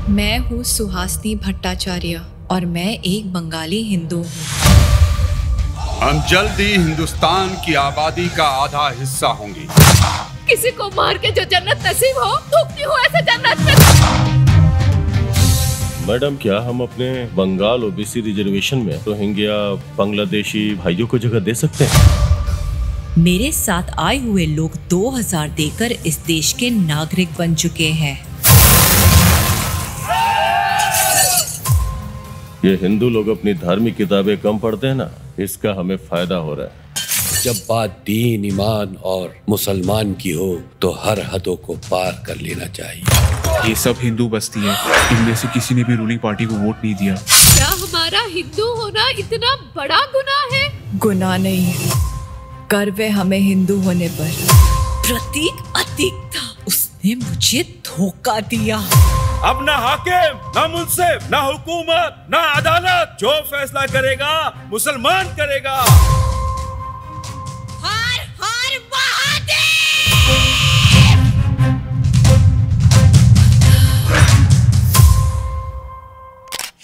मैं हूँ सुहासिनी भट्टाचार्य और मैं एक बंगाली हिंदू हूँ। हम जल्द ही हिंदुस्तान की आबादी का आधा हिस्सा होंगे। किसी को मार के जो जन्नत नसीब हो, थूकती हूँ ऐसे जन्नत में। मैडम, क्या हम अपने बंगाल ओबीसी रिजर्वेशन में रोहिंग्या बांग्लादेशी भाइयों को जगह दे सकते हैं? मेरे साथ आए हुए लोग 2000 देकर इस देश के नागरिक बन चुके हैं। ये हिंदू लोग अपनी धार्मिक किताबें कम पढ़ते हैं ना, इसका हमें फायदा हो रहा है। जब बात दीन, ईमान और मुसलमान की हो तो हर हदों को पार कर लेना चाहिए। ये सब हिंदू बस्ती है, इनमें से किसी ने भी रूलिंग पार्टी को वोट नहीं दिया। क्या हमारा हिंदू होना इतना बड़ा गुनाह है? गुनाह नहीं, गर्व है हमें हिंदू होने पर। प्रतीक अतीक था, उसने मुझे धोखा दिया। अब ना हाकिम, ना मुंसिफ, ना हुकूमत, ना अदालत, जो फैसला करेगा मुसलमान करेगा। हर हर महादेव।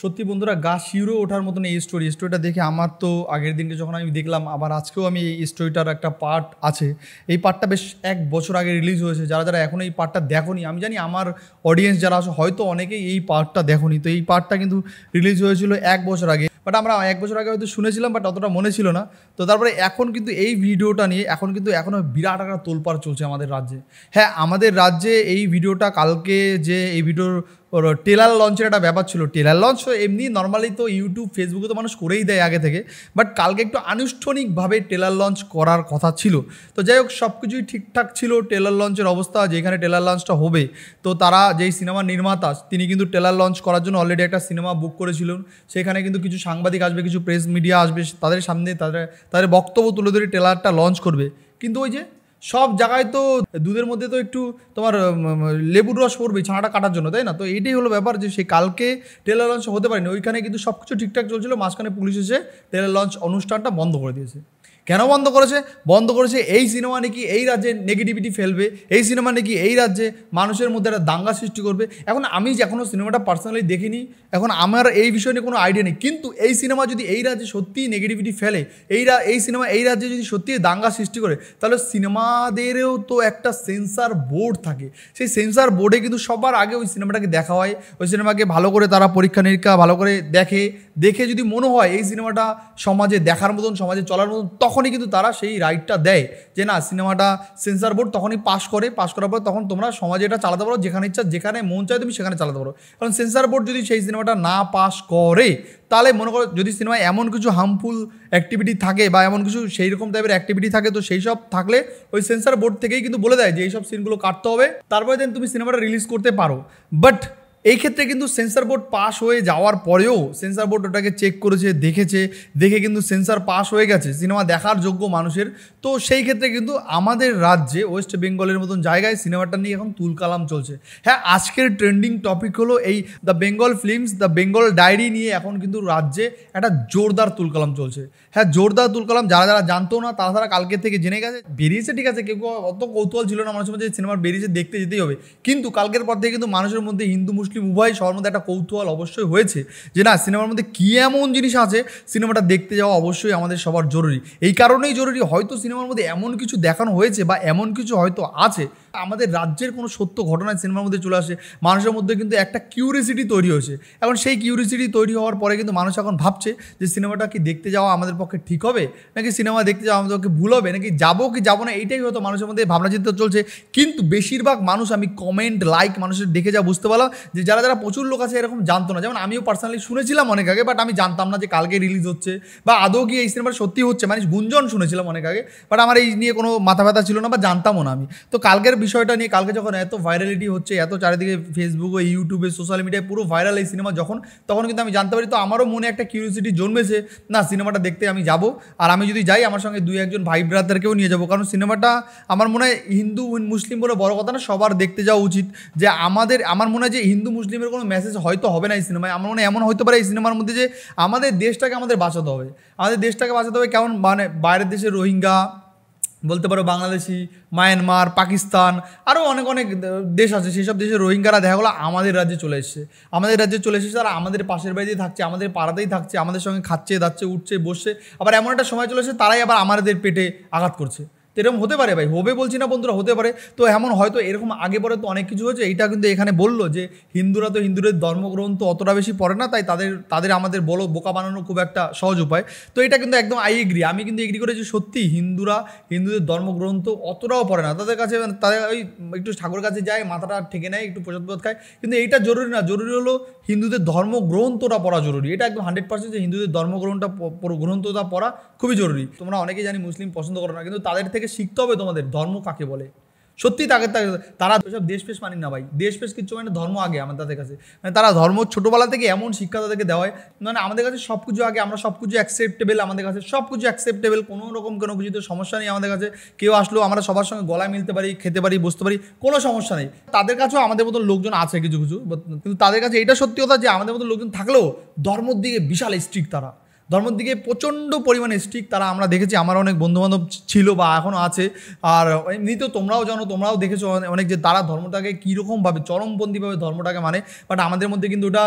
সত্যি বন্ধুরা, গা শিউরে ওঠার মতন এই স্টোরিটা দেখে আমার তো আগের দিনকে যখন আমি দেখলাম, আবার আজকেও আমি এই স্টোরিটার একটা পার্ট আছে। এই পার্টটা বেশ 1 বছর আগে রিলিজ হয়েছে। যারা এখনও এই পার্টটা দেখোনি, আমি জানি আমার অডিয়েন্স যারা আছে হয়তো অনেকেই এই পার্টটা দেখোনি। তো এই পার্টটা কিন্তু রিলিজ হয়েছিল 1 বছর আগে, বাট আমরা 1 বছর আগে হয়তো শুনেছিলাম, বাট অতটা মনে ছিল না। তো তারপরে এখন কিন্তু এই ভিডিওটা নিয়ে এখনও বিরাট একটা তোলপাড় চলছে আমাদের রাজ্যে। হ্যাঁ, আমাদের রাজ্যে এই ভিডিওটা কালকে যে এই ভিডিওর টেলার লঞ্চের একটা ব্যাপার ছিল। টেলার লঞ্চ এমনি নর্মালি তো ইউটিউব ফেসবুকে তো মানুষ করেই দেয় আগে থেকে, বাট কালকে একটু আনুষ্ঠানিকভাবে টেলার লঞ্চ করার কথা ছিল। তো যাই হোক, সব কিছুই ঠিকঠাক ছিল। টেলার লঞ্চের অবস্থা, যেখানে টেলার লঞ্চটা হবে, তো তারা যেই সিনেমার নির্মাতা তিনি কিন্তু টেলার লঞ্চ করার জন্য অলরেডি একটা সিনেমা বুক করেছিলেন। সেখানে কিন্তু কিছু সাংবাদিক আসবে, কিছু প্রেস মিডিয়া আসবে, তাদের সামনে তাদের বক্তব্য তুলে ধরে টেলারটা লঞ্চ করবে। কিন্তু ওই যে সব জায়গায় তো দুধের মধ্যে তো একটু তোমার লেবুর রস পড়বে ছানাটা কাটার জন্য, তাই না? তো এইটাই হলো ব্যাপার, যে সেই কালকে টেলার লঞ্চ হতে পারেনি। ওইখানে কিন্তু সব কিছু ঠিকঠাক চলছিল, মাঝখানে পুলিশ এসে টেলার লঞ্চ অনুষ্ঠানটা বন্ধ করে দিয়েছে। কেন বন্ধ করেছে? এই সিনেমা নাকি এই রাজ্যে নেগেটিভিটি ফেলবে, এই সিনেমা নাকি এই রাজ্যে মানুষের মধ্যে একটা দাঙ্গা সৃষ্টি করবে। এখন আমি এখনও সিনেমাটা পার্সোনালি দেখিনি, এখন আমার এই বিষয় নিয়ে কোনো আইডিয়া নেই। কিন্তু এই সিনেমা যদি এই রাজ্যে সত্যিই নেগেটিভিটি ফেলে, এই সিনেমা এই রাজ্যে যদি সত্যিই দাঙ্গা সৃষ্টি করে, তাহলে সিনেমাদেরও তো একটা সেন্সার বোর্ড থাকে। সেই সেন্সার বোর্ডে কিন্তু সবার আগে ওই সিনেমাটাকে দেখা হয়। ওই সিনেমাকে ভালো করে তারা পরীক্ষা নিরীক্ষা ভালো করে দেখে যদি মনে হয় এই সিনেমাটা সমাজে দেখার মতন, সমাজে চলার মতন, তখনই কিন্তু তারা সেই রাইটটা দেয় যে না, সিনেমাটা সেন্সার বোর্ড তখনই পাস করার পর তখন তোমরা সমাজে এটা চালাতে পারো, যেখানে ইচ্ছা যেখানে মন চায় তুমি সেখানে চালাতে পারো। কারণ সেন্সার বোর্ড যদি সেই সিনেমাটা না পাস করে, তাহলে মনে করো যদি সিনেমায় এমন কিছু হার্মফুল অ্যাক্টিভিটি থাকে বা এমন কিছু সেই রকম টাইপের অ্যাক্টিভিটি থাকে, তো সেই সব থাকলে ওই সেন্সার বোর্ড থেকেই কিন্তু বলে দেয় যে এই সব সিনগুলো কাটতে হবে, তারপরে দেন তুমি সিনেমাটা রিলিজ করতে পারো। বাট এই ক্ষেত্রে কিন্তু সেন্সার বোর্ড পাস হয়ে যাওয়ার পরেও সেন্সার বোর্ড ওটাকে চেক করেছে, দেখে কিন্তু সেন্সার পাস হয়ে গেছে, সিনেমা দেখার যোগ্য মানুষের। তো সেই ক্ষেত্রে কিন্তু আমাদের রাজ্যে ওয়েস্ট বেঙ্গলের মতন জায়গায় সিনেমাটা নিয়ে এখন তুলকালাম চলছে। হ্যাঁ, আজকের ট্রেন্ডিং টপিক হলো এই the Bengal films, the Bengal diary নিয়ে এখন কিন্তু রাজ্যে একটা জোরদার তুলকালাম চলছে। হ্যাঁ, জোরদার তুলকালাম। যারা জানতো না তারা কালকে থেকে জেনে গেছে। বেরিয়েছে ঠিক আছে, কেউ অত কৌতূহল ছিল না মানুষের মধ্যে, সিনেমার বেরিয়েছে দেখতে যেতেই হবে। কিন্তু কালকের পর থেকে কিন্তু মানুষের মধ্যে হিন্দু মুসলিম উভয় সবার মধ্যে একটা কৌতূহল অবশ্যই হয়েছে যে না, সিনেমার মধ্যে কী এমন জিনিস আছে, সিনেমাটা দেখতে যাওয়া অবশ্যই আমাদের সবার জরুরি। এই কারণেই জরুরি, হয়তো সিনেমার মধ্যে এমন কিছু দেখানো হয়েছে বা এমন কিছু হয়তো আছে, আমাদের রাজ্যের কোনো সত্য ঘটনায় সিনেমার মধ্যে চলে আসে, মানুষের মধ্যে কিন্তু একটা কিউরিয়াসিটি তৈরি হয়েছে। এখন সেই কিউরিয়াসিটি তৈরি হওয়ার পরে কিন্তু মানুষ এখন ভাবছে যে সিনেমাটা কি দেখতে যাওয়া আমাদের পক্ষে ঠিক হবে, নাকি সিনেমা দেখতে যাওয়া আমাদের পক্ষে ভুল হবে, নাকি যাবো কি যাবো না, এইটাই হয়তো মানুষের মধ্যে ভাবনা চিন্তা চলছে। কিন্তু বেশিরভাগ মানুষ, আমি কমেন্ট মানুষের দেখে যা বুঝতে পারলাম যে যারা প্রচুর লোক আছে এরকম জানতো না। যেমন আমিও পার্সোনালি শুনেছিলাম অনেক আগে, বাট আমি জানতাম না যে কালকে রিলিজ হচ্ছে বা আদৌ কি এই সিনেমাটা সত্যি হচ্ছে, মানে গুঞ্জন শুনেছিলাম অনেক আগে, বাট আমার এই নিয়ে কোনো মাথা ব্যথা ছিল না বা জানতামও না আমি। তো কালকের বিষয়টা নিয়ে কালকে যখন এত ভাইরালিটি হচ্ছে, এত চারিদিকে ফেসবুকে, ইউটিউবে, সোশ্যাল মিডিয়ায় পুরো ভাইরাল এই সিনেমা তখন কিন্তু আমি জানতে পারি। তো আমারও মনে একটা কিউরিয়াসিটি জন্মেছে, না সিনেমাটা দেখতে আমি যাব, আর আমি যদি যাই আমার সঙ্গে 2-1 ভাই ব্রাদারকেও নিয়ে যাবো। কারণ সিনেমাটা আমার মনে হয় হিন্দু মুসলিম বলে বড় কথা না, সবার দেখতে যাওয়া উচিত। যে আমার মনে হয় যে হিন্দু মুসলিমের কোনো মেসেজ হয়তো হবে না এই সিনেমায়। আমার মনে হয় এমন হতে পারে এই সিনেমার মধ্যে যে আমাদের দেশটাকে আমাদের বাঁচাতে হবে, কেমন, মানে বাইরের দেশের রোহিঙ্গা বলতে পারো বাংলাদেশি, মায়ানমার, পাকিস্তান, আরও অনেক অনেক দেশ আছে, সেই সব দেশের রোহিঙ্গারা দেখা গেলো আমাদের রাজ্যে চলে এসছে। আমাদের রাজ্যে চলে এসেছে, তারা আমাদের পাশের বাড়িতেই থাকছে, আমাদের পাড়াতেই থাকছে, আমাদের সঙ্গে খাচ্ছে, দাচ্ছে, উঠছে, বসছে। আবার এমন একটা সময় চলে এসেছে তারাই আবার আমাদের পেটে আঘাত করছে। তো এরকম হতে পারে ভাই, হবে বলছি না বন্ধুরা, হতে পারে। তো এমন হয়তো এরকম আগে পরে তো অনেক কিছু হয়েছে। এইটা কিন্তু এখানে বললো যে হিন্দুরা তো হিন্দুদের ধর্মগ্রন্থ অতটা বেশি পড়ে না, তাই তাদের আমাদের বলো বোকা বানানো খুব একটা সহজ উপায়। তো এটা কিন্তু একদম আমি কিন্তু এগ্রি করি যে সত্যি হিন্দুদের ধর্মগ্রন্থ অতটাও পড়ে না। তাদের কাছে তাদের ওই একটু ঠাকুরের কাছে যায়, মাথাটা ঠেকে নেয়, একটু প্রসাদ খায়, কিন্তু এইটা জরুরি না। জরুরি হলো হিন্দুদের ধর্মগ্রন্থটা পড়া জরুরি। এটা একদম 100% যে হিন্দুদের গ্রন্থটা পড়া খুবই জরুরি। তোমরা অনেকেই জানি মুসলিম পছন্দ করো না, কিন্তু তাদের থেকে শিখতে হবে তোমাদের ধর্ম কাকে বলে। সত্যি তারা সব দেশপেশ মানি না ভাই, দেশপেশ কিচ্ছু মানে ধর্ম আগে আমাদের তাদের কাছে। মানে তারা ধর্ম ছোটোবেলা থেকে এমন শিক্ষা তাদেরকে দেওয়া হয়, মানে আমাদের কাছে সব কিছু আগে, আমরা সব কিছু অ্যাকসেপ্টেবল, আমাদের কাছে সব কিছু অ্যাকসেপ্টেবল, কোনো রকম কোনো কিছুতে সমস্যা নেই আমাদের কাছে। কেউ আসলেও আমরা সবার সঙ্গে গলায় মিলতে পারি, খেতে পারি, বসতে পারি, কোনো সমস্যা নেই। তাদের কাছেও আমাদের মতো লোকজন আছে কিছু, কিন্তু তাদের কাছে এটা সত্যি কথা যে আমাদের মতো লোকজন থাকলেও ধর্মের দিকে বিশাল স্ট্রিক্ট তারা, ধর্মের দিকে প্রচণ্ড পরিমাণে স্ট্রিক্ট তারা। আমরা দেখেছি, আমার অনেক বন্ধুবান্ধব ছিল বা এখনও আছে, আর এমনিতেও তোমরাও জানো, তোমরাও দেখেছো অনেক, যে তারা ধর্মটাকে কীরকমভাবে চরমপন্থীভাবে ধর্মটাকে মানে। বাট আমাদের মধ্যে কিন্তু ওটা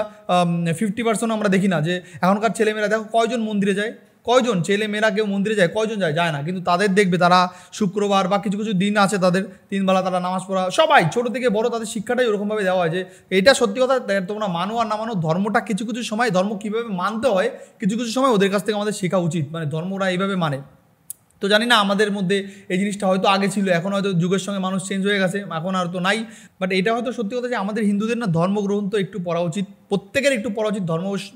50% আমরা দেখি না। যে এখনকার ছেলেমেয়েরা দেখো কয়জন মন্দিরে যায়, কয়জন ছেলেমেয়েরা কেউ মন্দিরে যায়, কয়জন যায় না। কিন্তু তাদের দেখবে তারা শুক্রবার বা কিছু কিছু দিন আছে তাদের 3 বেলা তারা নামাজ পড়া, সবাই ছোটো থেকে বড় তাদের শিক্ষাটাই ওরকমভাবে দেওয়া হয়। যে এটা সত্যি কথা, তোমরা মানো আর না মানো, ধর্মটা কিছু কিছু সময় ধর্ম কীভাবে মানতে হয় কিছু কিছু সময় ওদের কাছ থেকে আমাদের শেখা উচিত। মানে ধর্মরা এইভাবে মানে। তো জানি না আমাদের মধ্যে এই জিনিসটা হয়তো আগে ছিল, এখন হয়তো যুগের সঙ্গে মানুষ চেঞ্জ হয়ে গেছে, এখন আর তো নাই। বাট এটা হয়তো সত্যি কথা যে আমাদের হিন্দুদের না ধর্মগ্রন্থ একটু পড়া উচিত, প্রত্যেকের একটু পড়া উচিত,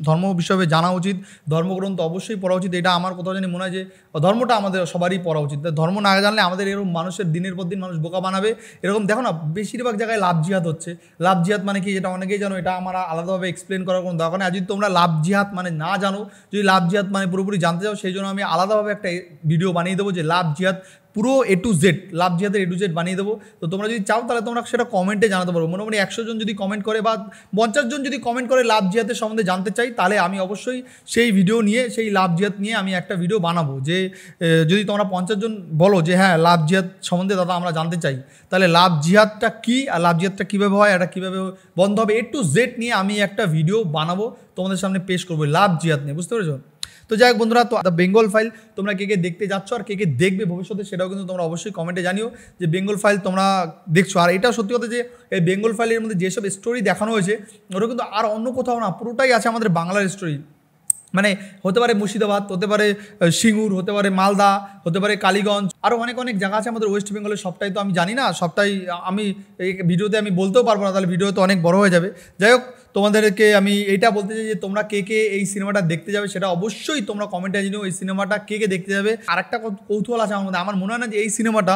ধর্ম বিষয়ে জানা উচিত, ধর্মগ্রন্থ অবশ্যই পড়া উচিত। এটা আমার কোথাও জানি মনে হয় যে ধর্মটা আমাদের সবারই পড়া উচিত। ধর্ম না জানলে আমাদের এরকম মানুষের দিনের পর দিন মানুষ বোকা বানাবে। এরকম দেখো না, বেশিরভাগ জায়গায় লাভ জিহাদ হচ্ছে। লাভ জিহাদ মানে কি, যেটা অনেকেই জানো, এটা আমার আলাদাভাবে এক্সপ্লেন করার কোনো দরকার নেই। আর যদি তোমরা লাভ জিহাদ মানে না জানো, যদি লাভ জিহাদ মানে পুরোপুরি জানতে চাও, সেই জন্য আমি আলাদাভাবে একটা ভিডিও বানিয়ে দেবো যে লাভ জিহাদ পুরো A to Z, লাভ জিহাদের A to Z বানিয়ে দেবো। তো তোমরা যদি চাও তাহলে তোমরা সেটা কমেন্টে জানাতে পারবো। মোটামুটি 100 জন যদি কমেন্ট করে বা 50 জন যদি কমেন্ট করে লাভ জিহাদের সম্বন্ধে জানতে চাই, তাহলে আমি অবশ্যই সেই ভিডিও নিয়ে, সেই লাভ জিহাদ নিয়ে আমি একটা ভিডিও বানাবো। যে যদি তোমরা 50 জন বলো যে হ্যাঁ লাভ জিহাদ সম্বন্ধে দাদা আমরা জানতে চাই, তাহলে লাভ জিহাদটা কী আর লাভ জিহাদটা কীভাবে হয়, এটা কীভাবে বন্ধ হবে, A to Z নিয়ে আমি একটা ভিডিও বানাবো, তোমাদের সামনে পেশ করবো লাভ জিহাদ নিয়ে। বুঝতে পেরেছো? তো যাই হোক বন্ধুরা, তো দ্য বেঙ্গল ফাইল তোমরা কে কে দেখতে যাচ্ছ আর কে কে দেখবে ভবিষ্যতে, সেটাও কিন্তু তোমরা অবশ্যই কমেন্টে জানিও যে বেঙ্গল ফাইল তোমরা দেখছো। আর এটা সত্যি কথা যে এই বেঙ্গল ফাইলের মধ্যে যেসব স্টোরি দেখানো হয়েছে ওটা কিন্তু আর অন্য কোথাও না, পুরোটাই আছে আমাদের বাংলার স্টোরি। মানে হতে পারে মুর্শিদাবাদ, হতে পারে সিঙ্গুর, হতে পারে মালদা, হতে পারে কালীগঞ্জ, আরও অনেক অনেক জায়গা আছে আমাদের ওয়েস্ট বেঙ্গলের। সবটাই তো আমি জানি না, সবটাই আমি এই ভিডিওতে আমি বলতেও পারবো না, তাহলে ভিডিও তো অনেক বড় হয়ে যাবে। যাই হোক, তোমাদেরকে আমি এইটা বলতে চাই যে তোমরা কে কে এই সিনেমাটা দেখতে যাবে সেটা অবশ্যই তোমরা কমেন্টে জানিও। এই সিনেমাটা কে কে দেখতে যাবে। আর একটা কৌতূহল আছে আমার মধ্যে, আমার মনে হয় না যে এই সিনেমাটা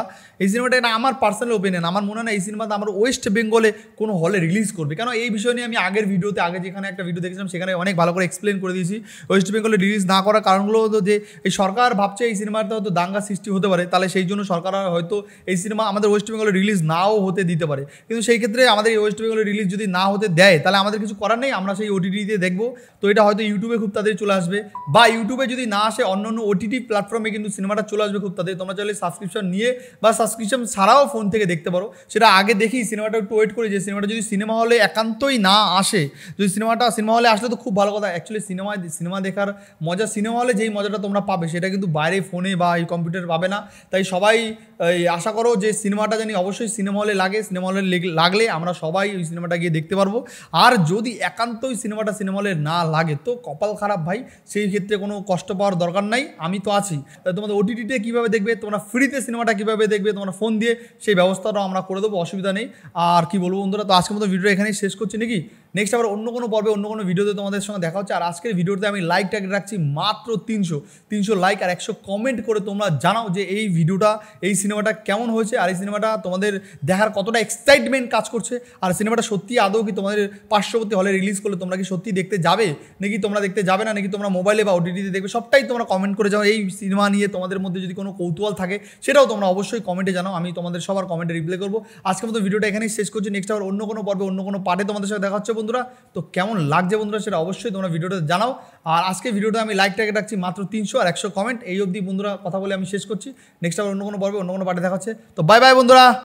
এটা আমার পার্সোনাল ওপিনিয়ন, আমার মনে হয় না এই সিনেমাটা আমার ওয়েস্ট বেঙ্গলে কোনো হলে রিলিজ করবে। কেন এই বিষয় নিয়ে আমি আগের ভিডিওতে, আগে যেখানে একটা ভিডিও দেখেছিলাম সেখানে অনেক ভালো করে এক্সপ্লেন করে দিয়েছি। ওয়েস্ট বেঙ্গলে রিলিজ না করার কারণগুলো হতো যে এই সরকার ভাবছে এই সিনেমাটা হয়তো দাঙ্গা সৃষ্টি হতে পারে, তাহলে সেই জন্য সরকার হয়তো এই সিনেমা আমাদের ওয়েস্ট বেঙ্গলে রিলিজ নাও হতে দিতে পারে। কিন্তু সেই ক্ষেত্রে আমাদের এই ওয়েস্ট বেঙ্গলে রিলিজ যদি না হতে দেয়, তাহলে আমাদের কিছু করার নেই, আমরা সেই OTT-তে দেখবো। তো এটা হয়তো ইউটিউবে খুব তাড়াতাড়ি চলে আসবে, বা ইউটিউবে যদি না আসে অন্য OTT প্ল্যাটফর্মে কিন্তু সিনেমাটা চলে আসবে খুব তাড়াতাড়ি। তোমরা চাইলে সাবস্ক্রিপশন নিয়ে বা সাবস্ক্রিপশন ছাড়াও ফোন থেকে দেখতে পারো। সেটা আগে দেখি সিনেমাটা একটু ওয়েট করি যে সিনেমাটা যদি সিনেমা হলে একান্তই না আসে, যদি সিনেমা হলে আসলে তো খুব ভালো কথা। অ্যাকচুয়ালি সিনেমা দেখার মজা, সিনেমা হলে যেই মজাটা তোমরা পাবে সেটা কিন্তু বাইরে ফোনে বা এই কম্পিউটারে পাবে না। তাই সবাই আশা করো যে সিনেমাটা জানি অবশ্যই সিনেমা হলে লাগে, সিনেমা হলে লাগলে আমরা সবাই ওই সিনেমাটা গিয়ে দেখতে পারবো। আর যদি একান্তই সিনেমাটা সিনেমা হলে না লাগে তো কপাল খারাপ ভাই, সেই ক্ষেত্রে কোনো কষ্ট পাওয়ার দরকার নাই, আমি তো আছি। তোমাদের OTT-তে কীভাবে দেখবে, তোমরা ফ্রিতে সিনেমাটা কীভাবে দেখবে, তোমরা ফোন দিয়ে সেই ব্যবস্থাটাও আমরা করে দেবো, অসুবিধা নেই। আর কি বলবো বন্ধুরা, তো আজকের মতো ভিডিও এখানেই শেষ করছি নাকি। নেক্সট আবার অন্য কোনো পর্বে অন্য কোনো ভিডিওতে তোমাদের সঙ্গে দেখা হচ্ছে। আর আজকের ভিডিওতে আমি লাইক টার্গেট রাখছি মাত্র 300 লাইক আর 100 কমেন্ট করে তোমরা জানাও যে এই ভিডিওটা, এই সিনেমাটা কেমন হয়েছে, আর এই সিনেমাটা তোমাদের দেখার কতটা এক্সাইটমেন্ট কাজ করছে, আর সিনেমাটা সত্যি আদৌ কি তোমাদের পার্শ্ববর্তী হলে রিলিজ করলে তোমরা কি সত্যি দেখতে যাবে, নাকি তোমরা দেখতে যাবে না, নাকি তোমরা মোবাইলে বা OTT-তে দেখবে, সবটাই তোমরা কমেন্ট করে যাও। এই সিনেমা নিয়ে তোমাদের মধ্যে যদি কোনো কৌতূহল থাকে সেটাও তোমরা অবশ্যই কমেন্টে জানাও, আমি তোমাদের সবার কমেন্টে রিপ্লাই করবো। আজকের মতো ভিডিওটা এখানেই শেষ করছি। নেক্সট আবার অন্য কোনো পর্বে অন্য কোনো পার্টে তোমাদের সাথে দেখা হচ্ছে বন্ধু। বন্ধুরা। তো কেমন লাগছে বন্ধুরা সেটা অবশ্যই তোমরা ভিডিওটা জানাও। আর আজকে ভিডিওটা আমি লাইক টার্গেট রাখছি মাত্র 300 আর 100 কমেন্ট। এই অবধি বন্ধুরা কথা বলে আমি শেষ করছি। নেক্সট আবার অন্য কোনো পর্বে অন্য কোনো পার্টে দেখা হচ্ছে। তো বাই বাই বন্ধুরা।